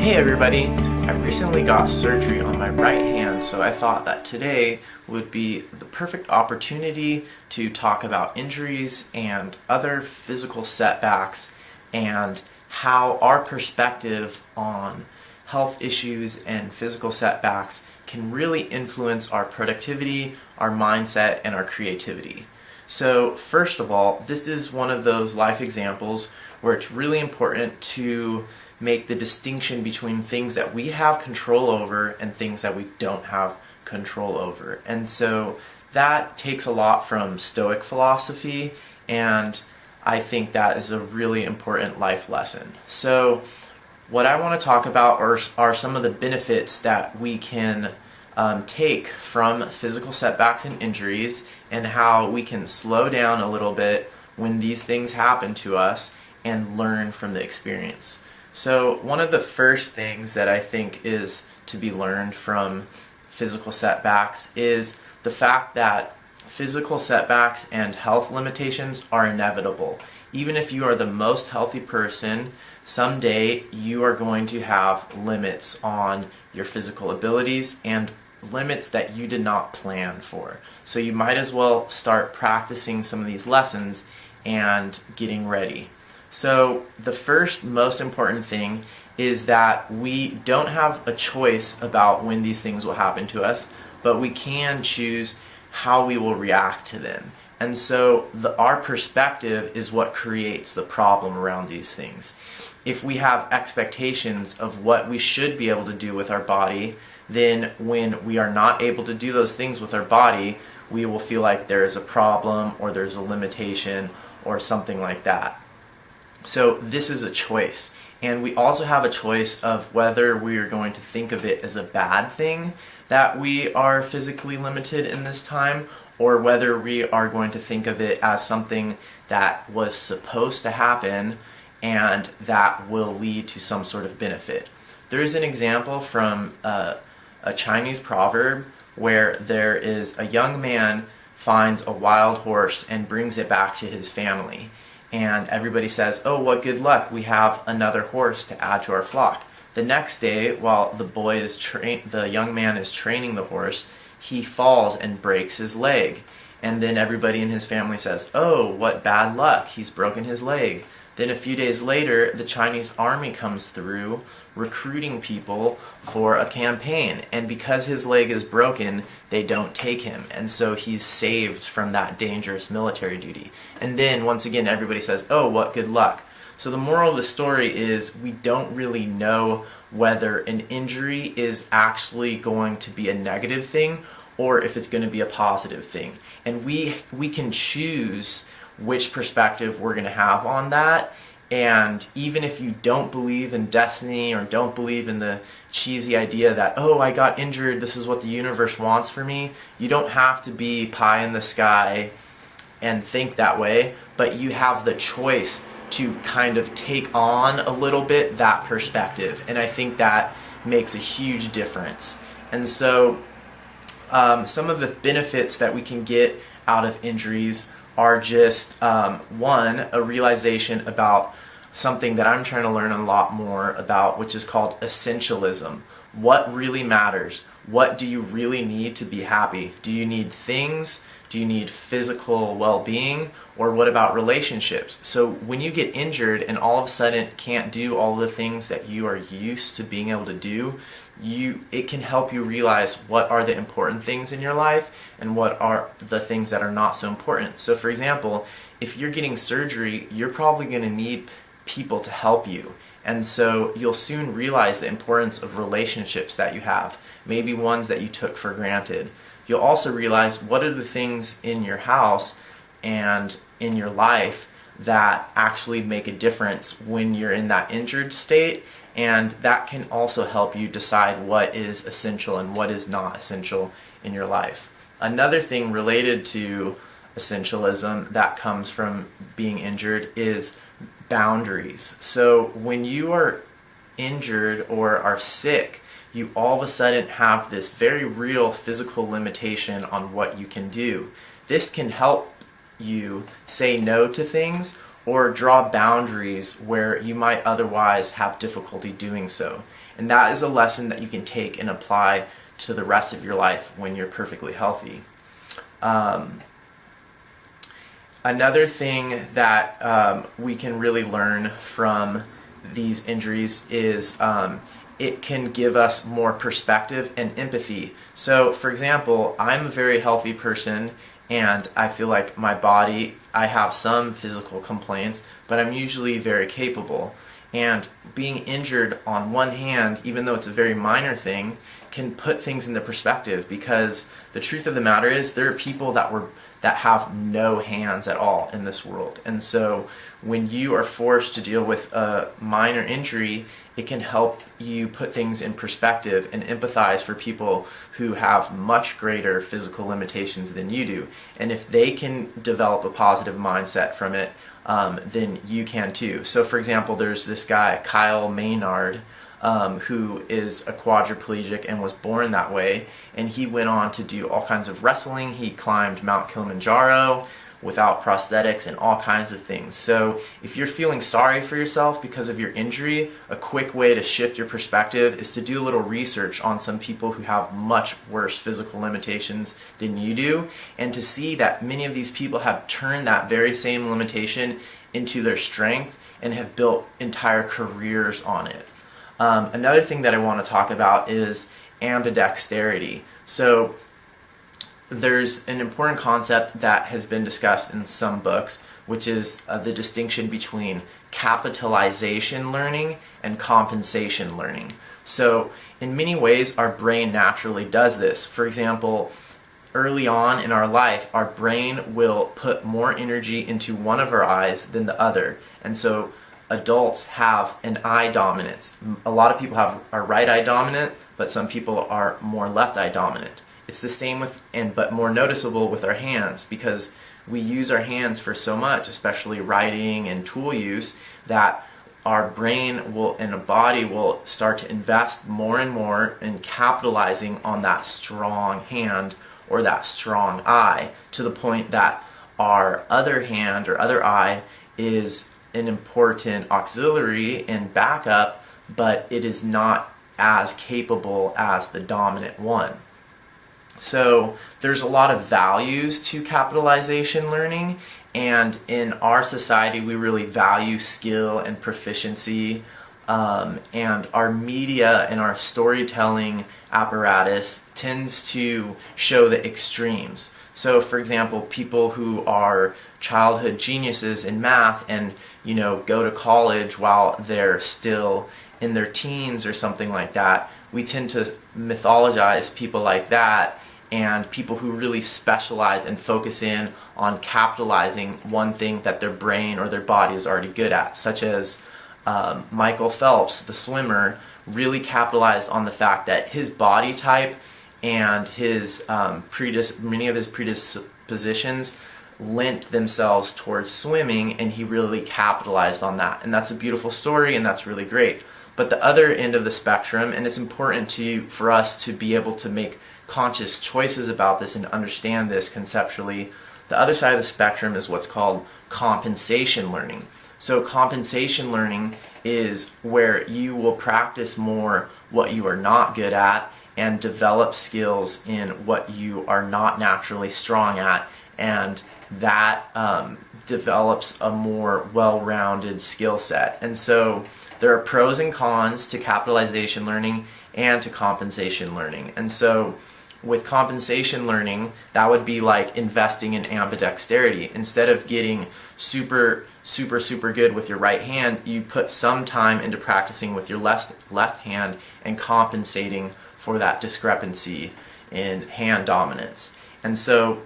Hey everybody! I recently got surgery on my right hand, so I thought that today would be the perfect opportunity to talk about injuries and other physical setbacks and how our perspective on health issues and physical setbacks can really influence our productivity, our mindset, and our creativity. So first of all, this is one of those life examples where it's really important to make the distinction between things that we have control over and things that we don't have control over. And so that takes a lot from Stoic philosophy, and I think that is a really important life lesson. So what I want to talk about are some of the benefits that we can take from physical setbacks and injuries, and how we can slow down a little bit when these things happen to us and learn from the experience. So one of the first things that I think is to be learned from physical setbacks is the fact that physical setbacks and health limitations are inevitable. Even if you are the most healthy person, someday you are going to have limits on your physical abilities and limits that you did not plan for. So you might as well start practicing some of these lessons and getting ready. So the first most important thing is that we don't have a choice about when these things will happen to us, but we can choose how we will react to them. And so our perspective is what creates the problem around these things. If we have expectations of what we should be able to do with our body, then when we are not able to do those things with our body, we will feel like there is a problem or there's a limitation or something like that. So this is a choice, and we also have a choice of whether we are going to think of it as a bad thing that we are physically limited in this time, or whether we are going to think of it as something that was supposed to happen and that will lead to some sort of benefit. There is an example from a Chinese proverb where there is a young man finds a wild horse and brings it back to his family. And everybody says, "Oh, what good luck, we have another horse to add to our flock." The next day, while the young man is training the horse, he falls and breaks his leg. And then everybody in his family says, "Oh, what bad luck, he's broken his leg." Then a few days later, the Chinese army comes through recruiting people for a campaign, and because his leg is broken, they don't take him, and so he's saved from that dangerous military duty. And then once again everybody says, "Oh, what good luck." So the moral of the story is we don't really know whether an injury is actually going to be a negative thing or if it's going to be a positive thing, and we can choose which perspective we're going to have on that. And even if you don't believe in destiny or don't believe in the cheesy idea that, "Oh, I got injured, this is what the universe wants for me," you don't have to be pie in the sky and think that way, but you have the choice to kind of take on a little bit that perspective, and I think that makes a huge difference. And so some of the benefits that we can get out of injuries are just one, a realization about something that I'm trying to learn a lot more about, which is called essentialism. What really matters? What do you really need to be happy? Do you need things? Do you need physical well-being? Or what about relationships? So when you get injured and all of a sudden can't do all the things that you are used to being able to do, it can help you realize what are the important things in your life and what are the things that are not so important. So for example, if you're getting surgery, you're probably going to need people to help you. And so you'll soon realize the importance of relationships that you have, maybe ones that you took for granted. You'll also realize what are the things in your house and in your life that actually make a difference when you're in that injured state, and that can also help you decide what is essential and what is not essential in your life. Another thing related to essentialism that comes from being injured is boundaries. So when you are injured or are sick, you all of a sudden have this very real physical limitation on what you can do. This can help you say no to things or draw boundaries where you might otherwise have difficulty doing so. And that is a lesson that you can take and apply to the rest of your life when you're perfectly healthy. Another thing that we can really learn from these injuries is it can give us more perspective and empathy. So, for example, I'm a very healthy person, and I feel like my body, I have some physical complaints, but I'm usually very capable. And being injured on one hand, even though it's a very minor thing, can put things into perspective, because the truth of the matter is there are people that have no hands at all in this world. And so when you are forced to deal with a minor injury, it can help you put things in perspective and empathize for people who have much greater physical limitations than you do. And if they can develop a positive mindset from it, then you can too. So for example, there's this guy, Kyle Maynard, who is a quadriplegic and was born that way, and he went on to do all kinds of wrestling. He climbed Mount Kilimanjaro without prosthetics and all kinds of things. So if you're feeling sorry for yourself because of your injury, a quick way to shift your perspective is to do a little research on some people who have much worse physical limitations than you do, and to see that many of these people have turned that very same limitation into their strength and have built entire careers on it. Another thing that I want to talk about is ambidexterity. So there's an important concept that has been discussed in some books, which is the distinction between capitalization learning and compensation learning. So in many ways, our brain naturally does this. For example, early on in our life, our brain will put more energy into one of our eyes than the other. And so adults have an eye dominance. A lot of people are right eye dominant, but some people are more left eye dominant. It's the same but more noticeable with our hands, because we use our hands for so much, especially writing and tool use, that our brain will and a body will start to invest more and more in capitalizing on that strong hand or that strong eye, to the point that our other hand or other eye is an important auxiliary and backup, but it is not as capable as the dominant one. So there's a lot of values to capitalization learning, and in our society we really value skill and proficiency, and our media and our storytelling apparatus tends to show the extremes. So for example, people who are childhood geniuses in math and go to college while they're still in their teens or something like that, we tend to mythologize people like that, and people who really specialize and focus in on capitalizing one thing that their brain or their body is already good at, such as Michael Phelps, the swimmer, really capitalized on the fact that his body type and his many of his predispositions lent themselves towards swimming, and he really capitalized on that. And that's a beautiful story, and that's really great. But the other end of the spectrum, and it's important for us to be able to make conscious choices about this and understand this conceptually, the other side of the spectrum is what's called compensation learning. So compensation learning is where you will practice more what you are not good at and develop skills in what you are not naturally strong at, and that develops a more well-rounded skill set. And so there are pros and cons to capitalization learning and to compensation learning. And so with compensation learning, that would be like investing in ambidexterity. Instead of getting super good with your right hand, you put some time into practicing with your left hand and compensating for that discrepancy in hand dominance. And so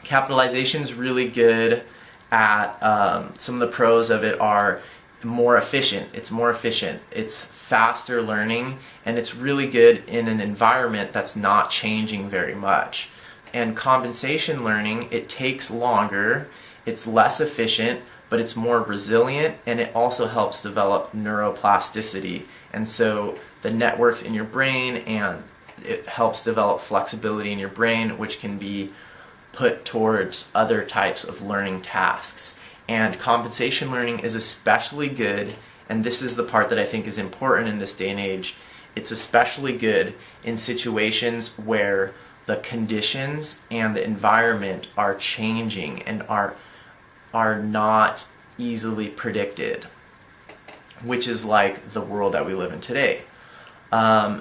capitalization is really good at, some of the pros of it are more efficient. It's more efficient. It's faster learning, and it's really good in an environment that's not changing very much. And compensation learning, it takes longer, it's less efficient, but it's more resilient, and it also helps develop neuroplasticity. And so the networks in your brain, and it helps develop flexibility in your brain, which can be put towards other types of learning tasks. And compensation learning is especially good and this is the part that I think is important in this day and age, it's especially good in situations where the conditions and the environment are changing and are not easily predicted, which is like the world that we live in today.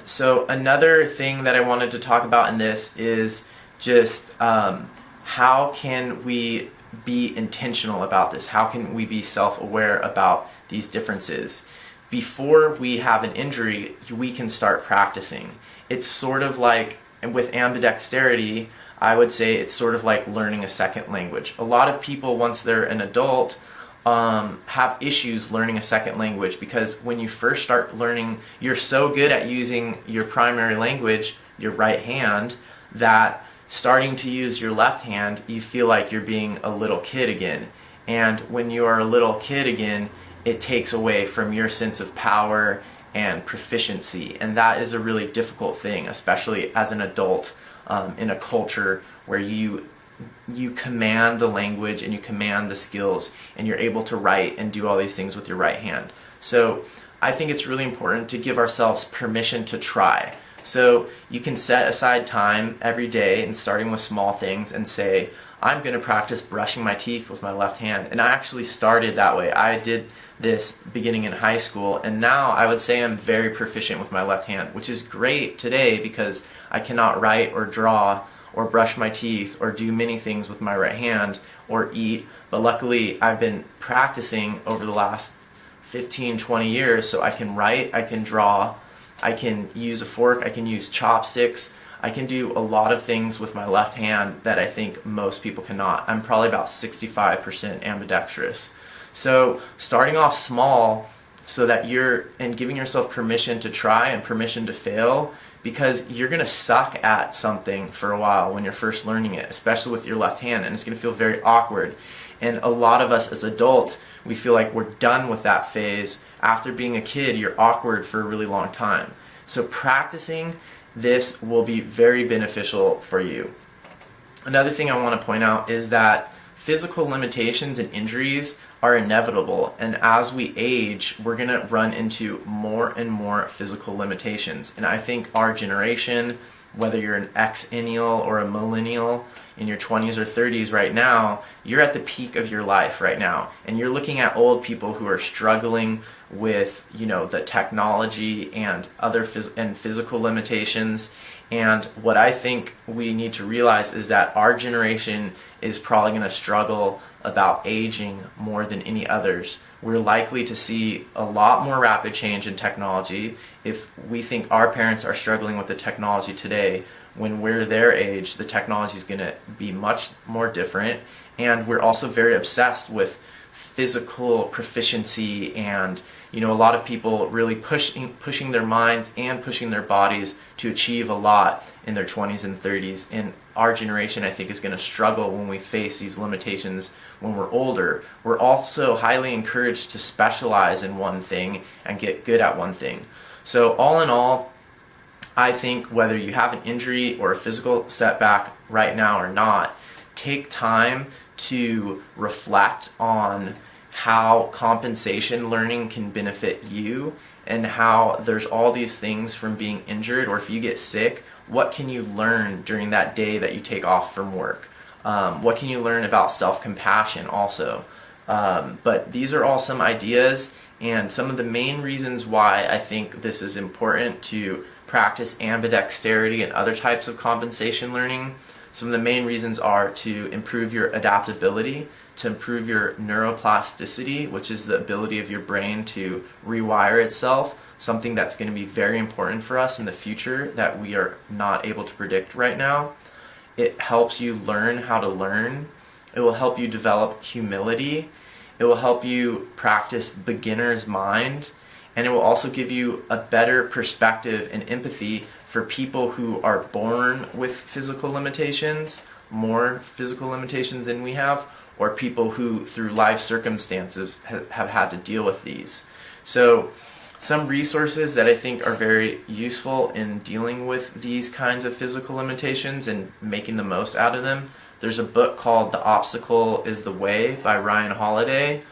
So another thing that I wanted to talk about in this is just how can we be intentional about this? How can we be self-aware about these differences? Before we have an injury, we can start practicing. It's sort of like, with ambidexterity, I would say it's sort of like learning a second language. A lot of people, once they're an adult, have issues learning a second language, because when you first start learning, you're so good at using your primary language, your right hand, that starting to use your left hand, you feel like you're being a little kid again. And when you are a little kid again, it takes away from your sense of power and proficiency. And that is a really difficult thing, especially as an adult, in a culture where you command the language and you command the skills, and you're able to write and do all these things with your right hand. So I think it's really important to give ourselves permission to try. So you can set aside time every day, and starting with small things, and say, I'm going to practice brushing my teeth with my left hand. And I actually started that way. I did this beginning in high school, and now I would say I'm very proficient with my left hand, which is great today because I cannot write or draw or brush my teeth or do many things with my right hand or eat. But luckily I've been practicing over the last 15, 20 years, so I can write, I can draw, I can use a fork, I can use chopsticks, I can do a lot of things with my left hand that I think most people cannot. I'm probably about 65% ambidextrous. So starting off small, so that and giving yourself permission to try and permission to fail, because you're going to suck at something for a while when you're first learning it, especially with your left hand, and it's going to feel very awkward. And a lot of us as adults, we feel like we're done with that phase. After being a kid, you're awkward for a really long time. So practicing this will be very beneficial for you. Another thing I want to point out is that physical limitations and injuries are inevitable, and as we age, we're going to run into more and more physical limitations. And I think our generation, whether you're an exennial or a millennial in your 20s or 30s right now, you're at the peak of your life right now, and you're looking at old people who are struggling with, the technology and other physical limitations. And what I think we need to realize is that our generation is probably going to struggle about aging more than any others. We're likely to see a lot more rapid change in technology. If we think our parents are struggling with the technology today, when we're their age, the technology is going to be much more different. And we're also very obsessed with physical proficiency, and a lot of people really pushing their minds and pushing their bodies to achieve a lot in their 20s and 30s. And our generation, I think, is going to struggle when we face these limitations when we're older. We're also highly encouraged to specialize in one thing and get good at one thing. So all in all, I think whether you have an injury or a physical setback right now or not, take time to reflect on how compensation learning can benefit you, and how there's all these things from being injured, or if you get sick, what can you learn during that day that you take off from work? What can you learn about self-compassion also? But these are all some ideas, and some of the main reasons why I think this is important to practice ambidexterity and other types of compensation learning. Some of the main reasons are to improve your adaptability, to improve your neuroplasticity, which is the ability of your brain to rewire itself, something that's going to be very important for us in the future that we are not able to predict right now. It helps you learn how to learn. It will help you develop humility. It will help you practice beginner's mind. And it will also give you a better perspective and empathy for people who are born with physical limitations, more physical limitations than we have, or people who through life circumstances have had to deal with these. So some resources that I think are very useful in dealing with these kinds of physical limitations and making the most out of them. There's a book called The Obstacle is the Way by Ryan Holiday,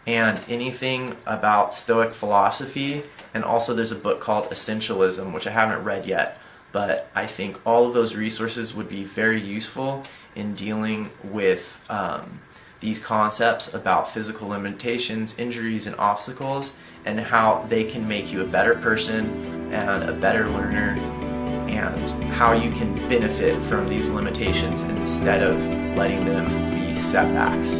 and anything about Stoic philosophy. And also there's a book called Essentialism, which I haven't read yet, but I think all of those resources would be very useful in dealing with these concepts about physical limitations, injuries, and obstacles, and how they can make you a better person and a better learner, and how you can benefit from these limitations instead of letting them be setbacks.